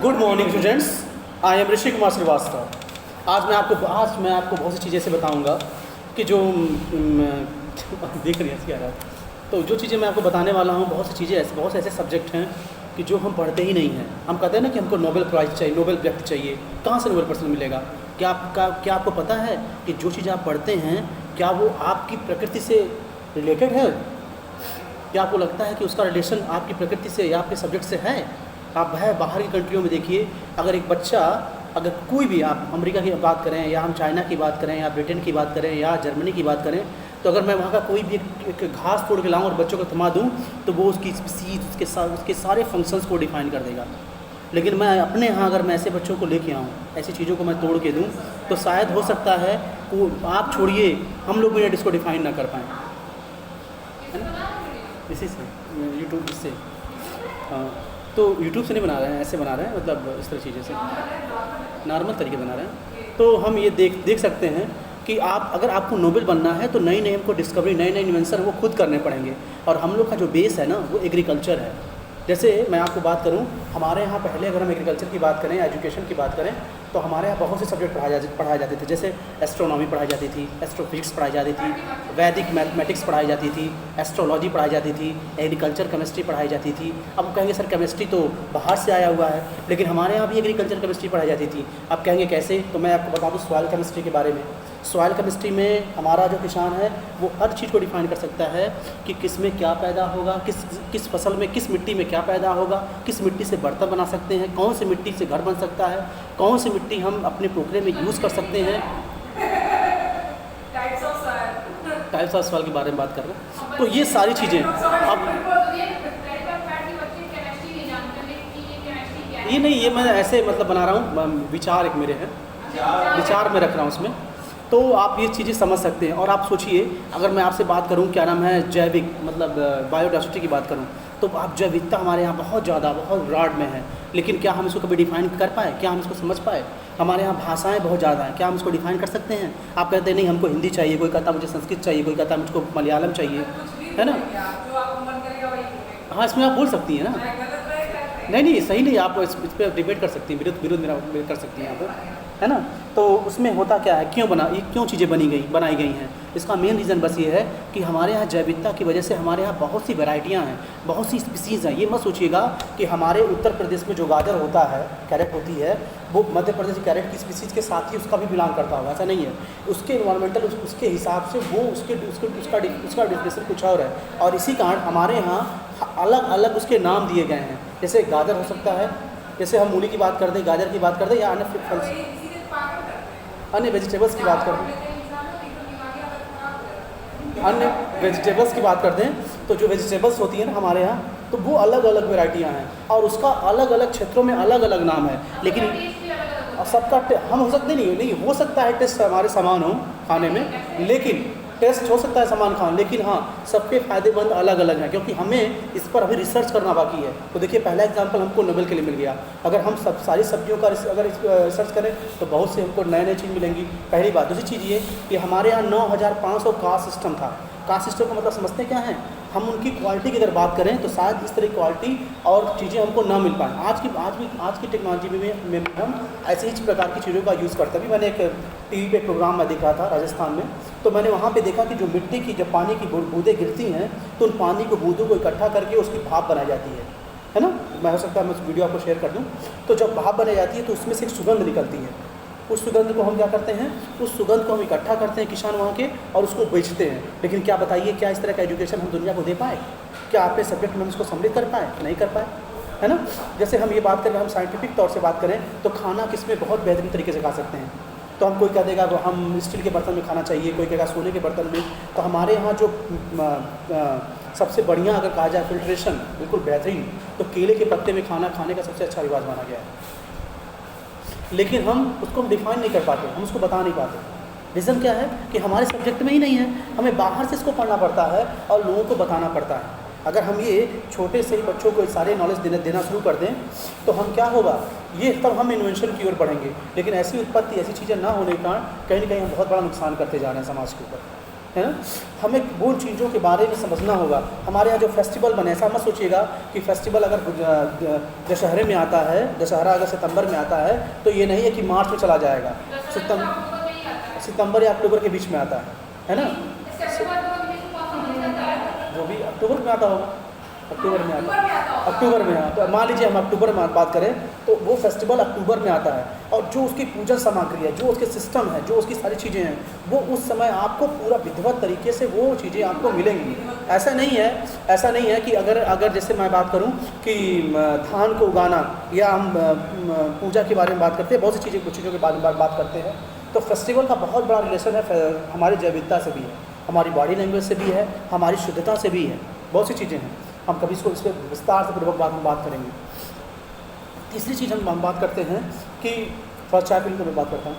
Good morning students, I am Rishi Kumar Srivastava. आज मैं आपको बहुत सी चीज़ें से बताऊंगा कि जो देख रही हैं क्या रहा। तो जो चीज़ें मैं आपको बताने वाला हूँ, बहुत से ऐसे सब्जेक्ट हैं कि जो हम पढ़ते ही नहीं हैं। हम कहते हैं ना कि हमको नोबेल प्राइज़ चाहिए, नोबेल व्यक्ति चाहिए। कहाँ से नोबेल पर्सन मिलेगा? क्या आपको पता है कि जो चीज़ आप पढ़ते हैं क्या वो आपकी प्रकृति से रिलेटेड है? क्या आपको लगता है कि उसका रिलेशन आपकी प्रकृति से या आपके सब्जेक्ट से है? आप बाहर की कंट्रियों में देखिए, अगर एक बच्चा, अगर कोई भी, आप अमेरिका की बात करें या हम चाइना की बात करें या ब्रिटेन की बात करें या जर्मनी की बात करें, तो अगर मैं वहाँ का कोई भी एक घास तोड़ के लाऊं और बच्चों को थमा दूं तो वो उसकी स्पीसीज, उसके सारे फंक्शंस को डिफाइन कर देगा। लेकिन मैं अपने यहाँ अगर मैं ऐसे बच्चों को लेके आऊँ, ऐसी चीज़ों को मैं तोड़ के दूँ, तो शायद हो सकता है वो, आप छोड़िए, हम लोग भी इसको डिफाइन ना कर पाएँ, है ना? इसी से यूट्यूब से, हाँ, तो यूट्यूब से नहीं बना रहे हैं, ऐसे बना रहे हैं, मतलब इस तरह चीज़ें से नॉर्मल तरीके बना रहे हैं। तो हम ये देख सकते हैं कि अगर आपको नोबेल बनना है तो नई हमको डिस्कवरी, नए इन्वेंशन वो खुद करने पड़ेंगे। और हम लोग का जो बेस है ना, वो एग्रीकल्चर है। जैसे मैं आपको बात करूं, हमारे यहाँ पहले अगर हम एग्रीकल्चर की बात करें, एजुकेशन की बात करें, तो हमारे यहाँ बहुत से सब्जेक्ट पढ़ाए जाते थे। जैसे एस्ट्रोनॉमी पढ़ाई जाती थी, एस्ट्रोफिजिक्स पढ़ाई जाती थी, वैदिक मैथमेटिक्स पढ़ाई जाती थी, एस्ट्रोलॉजी पढ़ाई जाती थी, एग्रीकल्चर केमिस्ट्री पढ़ाई जाती थी। अब कहेंगे सर केमिस्ट्री तो बाहर से आया हुआ है, लेकिन हमारे यहाँ भी एग्रीकल्चर केमिस्ट्री पढ़ाई जाती थी। अब कहेंगे कैसे? तो मैं आपको बता दूँ सॉइल केमिस्ट्री के बारे में। सॉइल केमिस्ट्री में हमारा जो किसान है वो हर चीज़ को डिफाइन कर सकता है कि किस में क्या पैदा होगा, किस फसल में, किस मिट्टी में क्या पैदा होगा, किस मिट्टी से बर्तन बना सकते हैं, कौन सी मिट्टी से घर बन सकता है, कौन सी मिट्टी हम अपने पोखरे में यूज़ कर सकते हैं। टाइप्स ऑफ सॉइल के बारे में बात कर रहे हैं। तो ये सारी चीज़ें अब ये नहीं, ये मैं ऐसे मतलब बना रहा हूँ, विचार एक मेरे हैं, विचार में रख रहा हूँ उसमें। तो आप ये चीज़ें समझ सकते हैं। और आप सोचिए, अगर मैं आपसे बात करूं, क्या नाम है, जैविक मतलब बायोडाइवर्सिटी की बात करूं, तो आप जैविकता हमारे यहाँ बहुत ज़्यादा, बहुत ब्रॉड में है, लेकिन क्या हम इसको कभी डिफाइन कर पाए? क्या हम इसको समझ पाए? हमारे यहाँ भाषाएं बहुत ज़्यादा हैं, क्या हम इसको डिफाइन कर सकते हैं? आप कहते हैं नहीं हमको हिंदी चाहिए, कोई कहता मुझे संस्कृत चाहिए, कोई कहता मुझको मलयालम चाहिए, है ना? हाँ, इसमें आप बोल सकती हैं ना। नहीं, सही नहीं, आप इस पर डिबेट कर सकती हैं, विरोध मेरा कर सकती हैं आप, है ना? तो उसमें होता क्या है, क्यों चीज़ें बनाई गई हैं? इसका मेन रीज़न बस ये है कि हमारे यहाँ जैविकता की वजह से हमारे यहाँ बहुत सी वैरायटियाँ हैं, बहुत सी स्पीसीज़ हैं। ये मत सोचिएगा कि हमारे उत्तर प्रदेश में जो गाजर होता है, कैरेट होती है, वो मध्य प्रदेश की कैरेट की स्पीसीज़ के साथ ही उसका भी बिलोंग करता होगा, ऐसा नहीं है। उसके इन्वायरमेंटल, उसके हिसाब से वो उसका डिफिनेशन कुछ और है। और इसी कारण हमारे यहाँ अलग अलग उसके नाम दिए गए हैं। जैसे गाजर हो सकता है, जैसे हम मूली की बात कर दें, गाजर की बात कर दें, या अन्य वेजिटेबल्स की बात कर दें, अन्य वेजिटेबल्स की बात कर दें, तो जो वेजिटेबल्स होती हैं ना हमारे यहाँ, तो वो अलग अलग वेराइटियाँ हैं और उसका अलग अलग क्षेत्रों में अलग अलग नाम है। लेकिन सबका हम हो सकते नहीं हो सकता है टेस्ट हमारे समान हो खाने में, लेकिन टेस्ट हो सकता है समान खाना, लेकिन हाँ सबके फ़ायदेमंद अलग अलग हैं, क्योंकि हमें इस पर अभी रिसर्च करना बाकी है। तो देखिए, पहला एग्जांपल हमको नोबेल के लिए मिल गया। अगर हम सारी सब्जियों का अगर रिसर्च करें तो बहुत से हमको नए चीज़ मिलेंगी, पहली बात। दूसरी चीज़ ये कि हमारे यहाँ 9500 कास्ट सिस्टम था। कास्ट सिस्टम का मतलब समझते क्या है? हम उनकी क्वालिटी की अगर बात करें तो शायद इस तरह की क्वालिटी और चीज़ें हमको ना मिल पाएँ। आज की टेक्नोलॉजी में हम ऐसे ही प्रकार की चीज़ों का यूज़ करते हैं। अभी मैंने एक टीवी पे प्रोग्राम में देखा था राजस्थान में, तो मैंने वहाँ पे देखा कि जो मिट्टी की जब पानी की बूंदें गिरती हैं तो उन पानी को बूंदों को इकट्ठा करके उसकी भाप बनाई जाती है ना? मैं हो सकता है मैं उस वीडियो आपको शेयर कर दूँ। तो जब भाप बनाई जाती है तो उसमें से एक सुगंध निकलती है। उस सुगंध को हम क्या करते हैं, उस सुगंध को हम इकट्ठा करते हैं किसान वहाँ के, और उसको बेचते हैं। लेकिन क्या बताइए, क्या इस तरह का एजुकेशन हम दुनिया को दे पाए? क्या अपने सब्जेक्ट में उसको सम्मिलित कर पाए? नहीं कर पाए, है ना? जैसे हम ये बात करें, हम साइंटिफिक तौर से बात करें तो खाना किसमें बहुत बेहतरीन तरीके से खा सकते हैं। तो हम, कोई कह देगा तो हम स्टील के बर्तन में खाना चाहिए, कोई कहेगा सोने के बर्तन में। तो हमारे यहाँ जो सबसे बढ़िया अगर कहा जाए फिल्ट्रेशन बिल्कुल बेहतरीन, तो केले के पत्ते में खाना खाने का सबसे अच्छा रिवाज माना गया है। लेकिन हम उसको डिफाइन नहीं कर पाते, हम उसको बता नहीं पाते। रीज़न क्या है कि हमारे सब्जेक्ट में ही नहीं है, हमें बाहर से इसको पढ़ना पड़ता है और लोगों को बताना पड़ता है। अगर हम ये छोटे से ही बच्चों को सारे नॉलेज देना शुरू कर दें तो हम क्या होगा, ये तब हम इन्वेंशन की ओर बढ़ेंगे। लेकिन ऐसी उत्पत्ति, ऐसी चीज़ें ना होने के कारण कहीं ना कहीं हम बहुत बड़ा नुकसान करते जा रहे हैं समाज के ऊपर। है ना। हमें वो चीज़ों के बारे में समझना होगा। हमारे यहाँ जो फेस्टिवल बने, ऐसा मत सोचिएगा कि फेस्टिवल अगर दशहरे में आता है, दशहरा अगर सितंबर में आता है तो ये नहीं है कि मार्च में चला जाएगा। सितंबर या अक्टूबर के बीच में आता है ना। जो भी अक्टूबर में आता होगा, अक्टूबर में हाँ। तो मान लीजिए हम अक्टूबर में बात करें तो वो फेस्टिवल अक्टूबर में आता है, और जो उसकी पूजन सामग्री है, जो उसके सिस्टम है, जो उसकी सारी चीज़ें हैं, वो उस समय आपको पूरा विधिवत तरीके से वो चीज़ें आपको मिलेंगी। ऐसा नहीं है कि अगर जैसे मैं बात करूं कि धान को उगाना, या हम पूजा के बारे में बात करते हैं, बहुत सी कुछ चीज़ों के बारे में बात करते हैं, तो फेस्टिवल का बहुत बड़ा रिलेशन है हमारी जैविकता से भी है, हमारी बॉडी लैंग्वेज से भी है, हमारी शुद्धता से भी है, बहुत सी चीज़ें हैं। हम कभी इसको इस पर विस्तार से पूर्वक बात करेंगे। तीसरी चीज़ हम बात करते हैं कि थोड़ा चाय पीने को मैं बात करता हूँ।